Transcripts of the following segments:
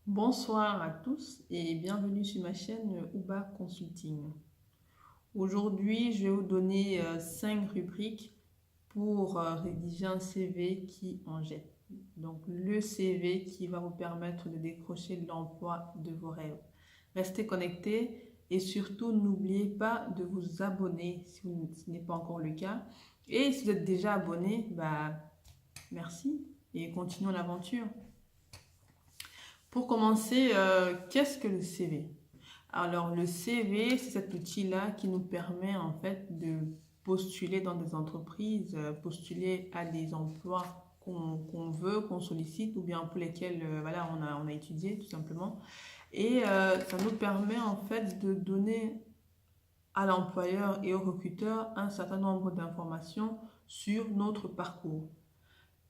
Bonsoir à tous et bienvenue sur ma chaîne Uba Consulting. Aujourd'hui, je vais vous donner 5 rubriques pour rédiger un CV qui en jette. Donc, le CV qui va vous permettre de décrocher l'emploi de vos rêves. Restez connectés et surtout, n'oubliez pas de vous abonner si ce n'est pas encore le cas. Et si vous êtes déjà abonné, merci et continuons l'aventure. Pour commencer, qu'est-ce que le CV? Alors, le CV, c'est cet outil-là qui nous permet en fait de postuler dans des entreprises, postuler à des emplois qu'on veut, qu'on sollicite ou bien pour lesquels voilà, on a étudié tout simplement. Et ça nous permet en fait de donner à l'employeur et au recruteur un certain nombre d'informations sur notre parcours.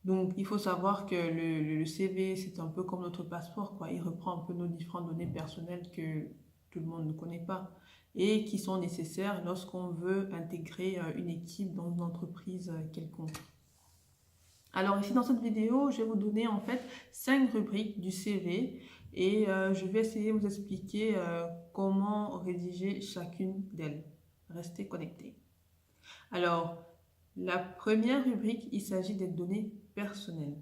Donc, il faut savoir que le CV, c'est un peu comme notre passeport, quoi. Il reprend un peu nos différentes données personnelles que tout le monde ne connaît pas et qui sont nécessaires lorsqu'on veut intégrer une équipe dans une entreprise quelconque. Alors ici, dans cette vidéo, je vais vous donner en fait 5 rubriques du CV et je vais essayer de vous expliquer comment rédiger chacune d'elles. Restez connectés. Alors, la première rubrique, il s'agit des données personnelles.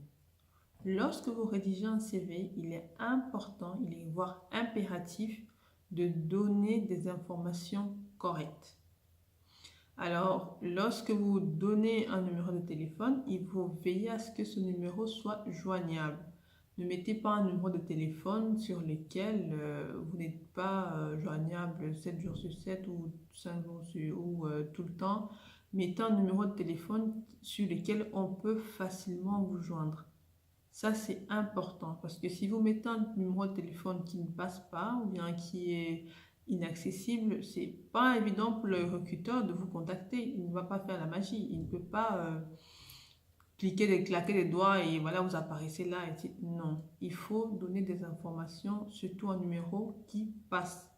Lorsque vous rédigez un CV, il est important, il est voire impératif de donner des informations correctes. Alors, lorsque vous donnez un numéro de téléphone, il faut veiller à ce que ce numéro soit joignable. Ne mettez pas un numéro de téléphone sur lequel vous n'êtes pas joignable 7 jours sur 7 ou 5 jours sur ou tout le temps. Mettez un numéro de téléphone sur lequel on peut facilement vous joindre. Ça, c'est important parce que si vous mettez un numéro de téléphone qui ne passe pas ou bien qui est inaccessible, c'est pas évident pour le recruteur de vous contacter. Il ne va pas faire la magie. Il ne peut pas claquer des doigts et voilà, vous apparaissez là. Non, il faut donner des informations, surtout un numéro qui passe.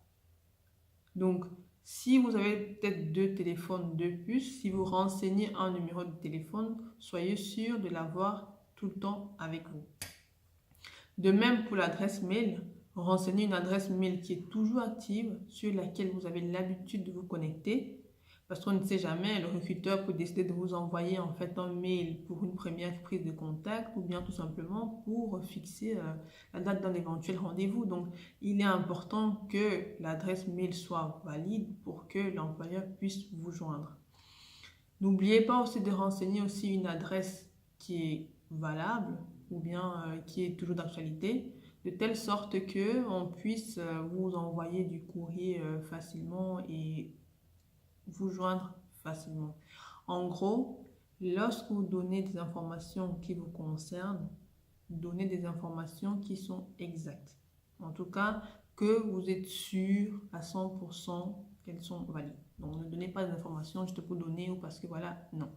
Donc, si vous avez peut-être 2 téléphones de plus, si vous renseignez un numéro de téléphone, soyez sûr de l'avoir tout le temps avec vous. De même pour l'adresse mail, renseignez une adresse mail qui est toujours active, sur laquelle vous avez l'habitude de vous connecter, parce qu'on ne sait jamais, le recruteur peut décider de vous envoyer en fait un mail pour une première prise de contact ou bien tout simplement pour fixer la date d'un éventuel rendez-vous. Donc, il est important que l'adresse mail soit valide pour que l'employeur puisse vous joindre. N'oubliez pas aussi de renseigner aussi une adresse qui est valable ou bien qui est toujours d'actualité, de telle sorte que on puisse vous envoyer du courrier facilement et vous joindre facilement. En gros, lorsque vous donnez des informations qui vous concernent, donnez des informations qui sont exactes. En tout cas, que vous êtes sûr à 100% qu'elles sont valides. Donc, ne donnez pas des informations juste pour donner ou parce que voilà, non.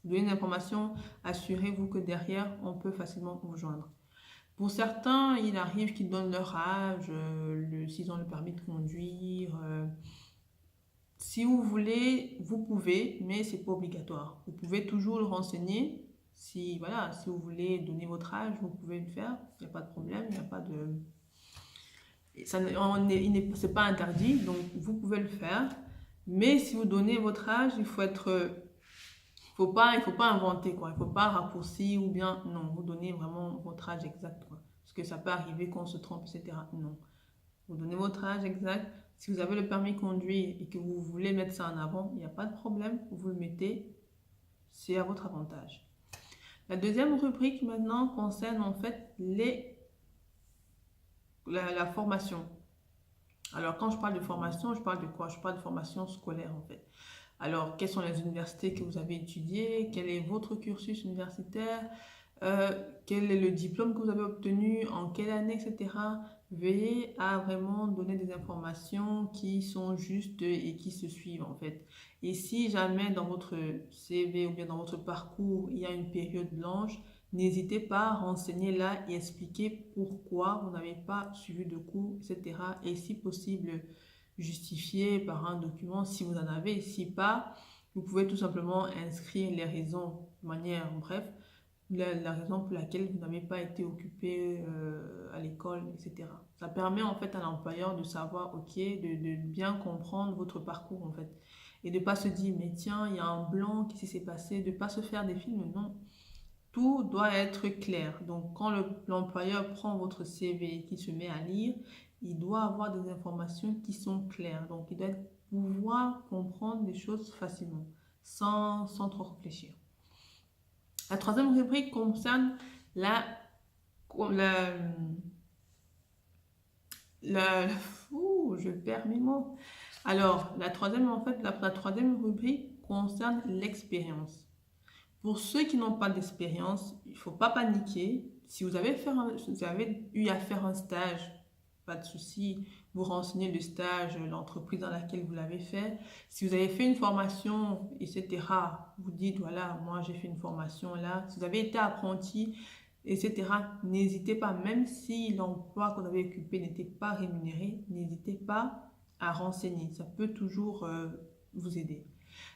Donnez des informations, assurez-vous que derrière, on peut facilement vous joindre. Pour certains, il arrive qu'ils donnent leur âge, s'ils ont le permis de conduire. Si vous voulez, vous pouvez, mais c'est pas obligatoire. Vous pouvez toujours le renseigner. Si, voilà, si vous voulez donner votre âge, vous pouvez le faire. Il n'y a pas de problème, il n'y a pas de... C'est pas interdit, donc vous pouvez le faire. Mais si vous donnez votre âge, il faut être... il faut pas inventer, quoi. Il faut pas raccourcir ou bien... Non, vous donnez vraiment votre âge exact, quoi. Parce que ça peut arriver qu'on se trompe, etc. Non. Vous donnez votre âge exact. Si vous avez le permis de conduire et que vous voulez mettre ça en avant, il n'y a pas de problème. Vous le mettez, c'est à votre avantage. La deuxième rubrique maintenant concerne en fait la formation. Alors quand je parle de formation, je parle de quoi? Je parle de formation scolaire en fait. Alors quelles sont les universités que vous avez étudiées? Quel est votre cursus universitaire? Quel est le diplôme que vous avez obtenu, en quelle année, etc. Veillez à vraiment donner des informations qui sont justes et qui se suivent en fait. Et si jamais dans votre CV ou bien dans votre parcours, il y a une période blanche, n'hésitez pas à renseigner là et expliquer pourquoi vous n'avez pas suivi de cours, etc. Et si possible, justifier par un document si vous en avez. Si pas, vous pouvez tout simplement inscrire les raisons de manière bref. la raison pour laquelle vous n'avez pas été occupé à l'école, etc. Ça permet en fait à l'employeur de savoir, ok, de bien comprendre votre parcours en fait. Et de ne pas se dire, mais tiens, il y a un blanc, qu'est-ce qui s'est passé? De ne pas se faire des films, non. Tout doit être clair. Donc, quand l'employeur prend votre CV et qu'il se met à lire, il doit avoir des informations qui sont claires. Donc, il doit pouvoir comprendre les choses facilement, sans trop réfléchir. La troisième rubrique concerne la, la, je perds mes mots. Alors, la troisième rubrique concerne l'expérience. Pour ceux qui n'ont pas d'expérience, il ne faut pas paniquer. Si vous avez eu à faire un stage, pas de souci, vous renseignez le stage, l'entreprise dans laquelle vous l'avez fait. Si vous avez fait une formation, etc., vous dites, voilà, moi j'ai fait une formation là. Si vous avez été apprenti, etc., n'hésitez pas, même si l'emploi que vous avez occupé n'était pas rémunéré, n'hésitez pas à renseigner. Ça peut toujours vous aider.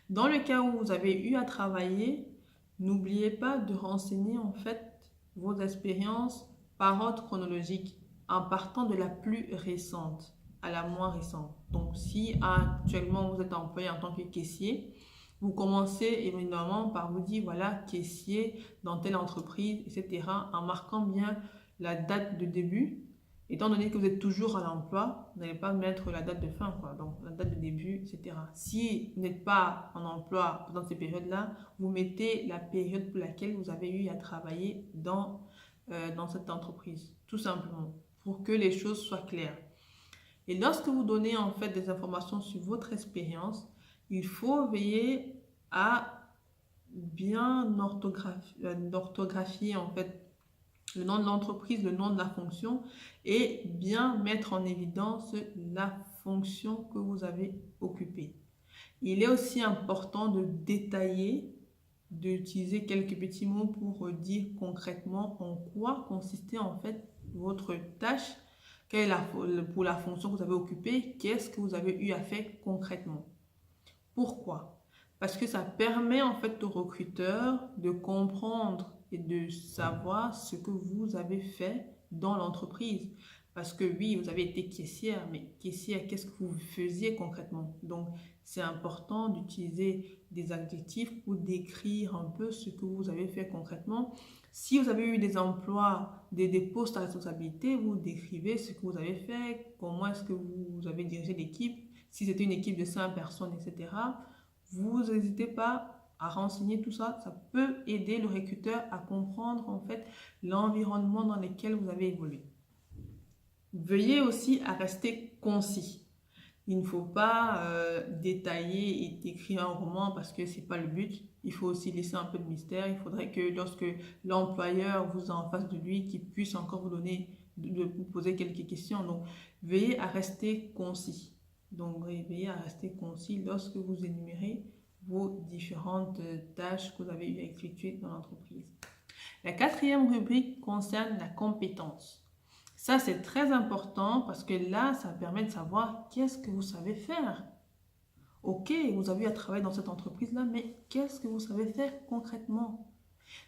Dans le cas où vous avez eu à travailler, n'oubliez pas de renseigner en fait vos expériences par ordre chronologique en partant de la plus récente à la moins récente. Donc si actuellement vous êtes employé en tant que caissier, vous commencez évidemment par vous dire voilà, caissier dans telle entreprise, etc. en marquant bien la date de début. Étant donné que vous êtes toujours à l'emploi, vous n'allez pas mettre la date de fin, quoi. Donc la date de début, etc. Si vous n'êtes pas en emploi dans ces périodes-là, vous mettez la période pour laquelle vous avez eu à travailler dans cette entreprise, tout simplement, pour que les choses soient claires. Et lorsque vous donnez en fait des informations sur votre expérience, il faut veiller à bien orthographier en fait le nom de l'entreprise, le nom de la fonction et bien mettre en évidence la fonction que vous avez occupée. Il est aussi important de détailler, d'utiliser quelques petits mots pour dire concrètement en quoi consistait en fait votre tâche, quelle est pour la fonction que vous avez occupée, qu'est-ce que vous avez eu à faire concrètement. Pourquoi? Parce que ça permet en fait au recruteur de comprendre et de savoir ce que vous avez fait dans l'entreprise. Parce que oui, vous avez été caissière, mais caissière, qu'est-ce que vous faisiez concrètement? Donc, c'est important d'utiliser des adjectifs pour décrire un peu ce que vous avez fait concrètement. Si vous avez eu des emplois, des postes à responsabilité, vous décrivez ce que vous avez fait, comment est-ce que vous avez dirigé l'équipe, si c'était une équipe de 5 personnes, etc. Vous n'hésitez pas à renseigner tout ça. Ça peut aider le recruteur à comprendre en fait l'environnement dans lequel vous avez évolué. Veuillez aussi à rester concis. Il ne faut pas détailler et écrire un roman parce que ce n'est pas le but. Il faut aussi laisser un peu de mystère. Il faudrait que lorsque l'employeur vous est en face de lui, qu'il puisse encore vous donner, de vous poser quelques questions. Donc, veuillez à rester concis. Donc, veillez à rester concis lorsque vous énumérez vos différentes tâches que vous avez eu à effectuer dans l'entreprise. La quatrième rubrique concerne la compétence. Ça, c'est très important parce que là, ça permet de savoir qu'est-ce que vous savez faire. Ok, vous avez eu à travailler dans cette entreprise-là, mais qu'est-ce que vous savez faire concrètement?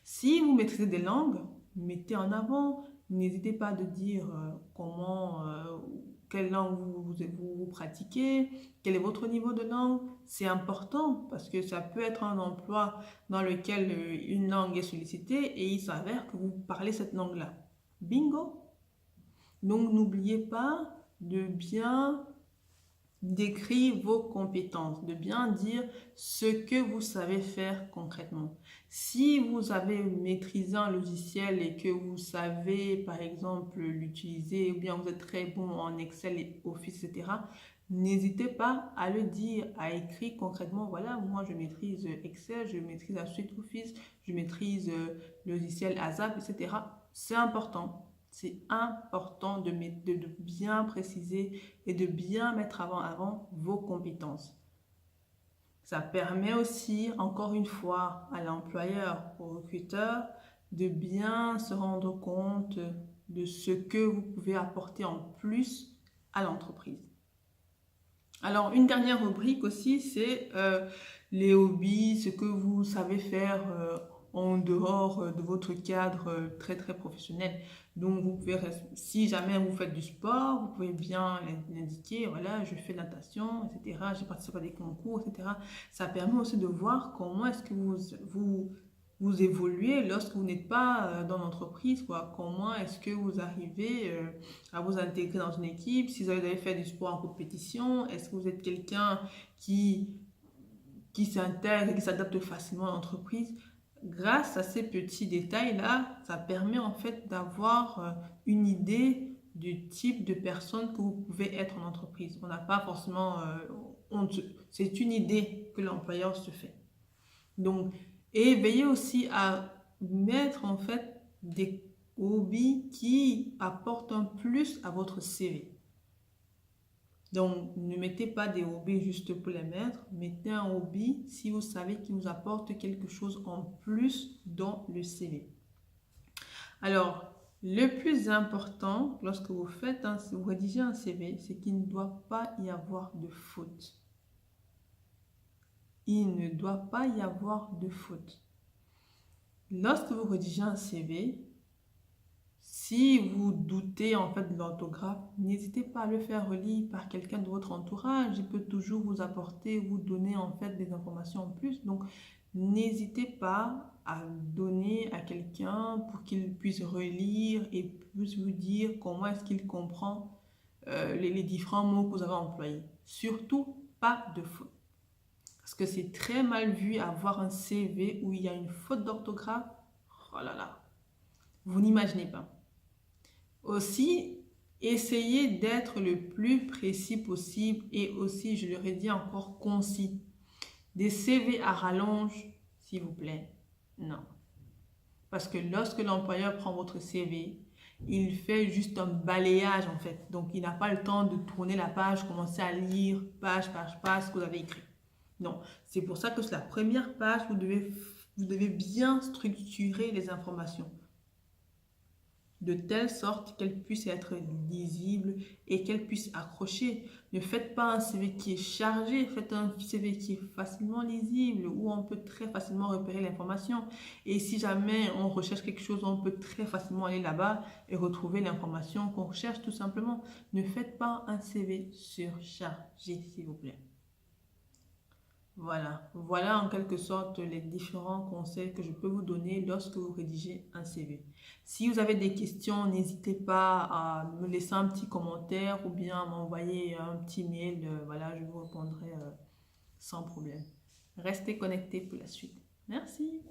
Si vous maîtrisez des langues, mettez en avant. N'hésitez pas de dire quelle langue vous pratiquez, quel est votre niveau de langue. C'est important parce que ça peut être un emploi dans lequel une langue est sollicitée et il s'avère que vous parlez cette langue-là. Bingo! Donc, n'oubliez pas de bien décrire vos compétences, de bien dire ce que vous savez faire concrètement. Si vous avez maîtrisé un logiciel et que vous savez, par exemple, l'utiliser, ou bien vous êtes très bon en Excel et Office, etc., n'hésitez pas à le dire, à écrire concrètement. Voilà, moi je maîtrise Excel, je maîtrise la suite Office, je maîtrise le logiciel ASAP, etc. C'est important. C'est important de bien préciser et de bien mettre avant vos compétences. Ça permet aussi, encore une fois, à l'employeur, au recruteur, de bien se rendre compte de ce que vous pouvez apporter en plus à l'entreprise. Alors, une dernière rubrique aussi, c'est les hobbies, ce que vous savez faire en dehors de votre cadre très très professionnel. Donc vous pouvez, si jamais vous faites du sport, vous pouvez bien l'indiquer, voilà, je fais natation, etc. J'ai participé à des concours, etc. Ça permet aussi de voir comment est-ce que vous évoluez lorsque vous n'êtes pas dans l'entreprise, quoi. Comment est-ce que vous arrivez à vous intégrer dans une équipe? Si vous avez fait du sport en compétition, est-ce que vous êtes quelqu'un qui, qui s'intègre et qui s'adapte facilement à l'entreprise? Grâce à ces petits détails-là, ça permet en fait d'avoir une idée du type de personne que vous pouvez être en entreprise. On n'a pas forcément... c'est une idée que l'employeur se fait. Donc, et veillez aussi à mettre en fait des hobbies qui apportent un plus à votre CV. Donc, ne mettez pas des hobbies juste pour les mettre. Mettez un hobby si vous savez qu'il vous apporte quelque chose en plus dans le CV. Alors, le plus important lorsque vous faites vous rédigez un CV, c'est qu'il ne doit pas y avoir de faute. Il ne doit pas y avoir de faute. Lorsque vous rédigez un CV, si vous doutez en fait de l'orthographe, n'hésitez pas à le faire relire par quelqu'un de votre entourage. Il peut toujours vous apporter, vous donner en fait des informations en plus. Donc, n'hésitez pas à donner à quelqu'un pour qu'il puisse relire et puisse vous dire comment est-ce qu'il comprend les différents mots que vous avez employés. Surtout, pas de faute. Parce que c'est très mal vu avoir un CV où il y a une faute d'orthographe. Oh là là, vous n'imaginez pas. Aussi, essayez d'être le plus précis possible et aussi, je leur ai dit encore, concis. Des CV à rallonge, s'il vous plaît, non. Parce que lorsque l'employeur prend votre CV, il fait juste un balayage en fait. Donc, il n'a pas le temps de tourner la page, commencer à lire page par page ce que vous avez écrit. Non, c'est pour ça que sur la première page, vous devez bien structurer les informations de telle sorte qu'elles puissent être lisibles et qu'elles puissent accrocher. Ne faites pas un CV qui est chargé, faites un CV qui est facilement lisible, où on peut très facilement repérer l'information. Et si jamais on recherche quelque chose, on peut très facilement aller là-bas et retrouver l'information qu'on recherche tout simplement. Ne faites pas un CV surchargé, s'il vous plaît. Voilà en quelque sorte les différents conseils que je peux vous donner lorsque vous rédigez un CV. Si vous avez des questions, n'hésitez pas à me laisser un petit commentaire ou bien à m'envoyer un petit mail. Voilà, je vous répondrai sans problème. Restez connectés pour la suite. Merci.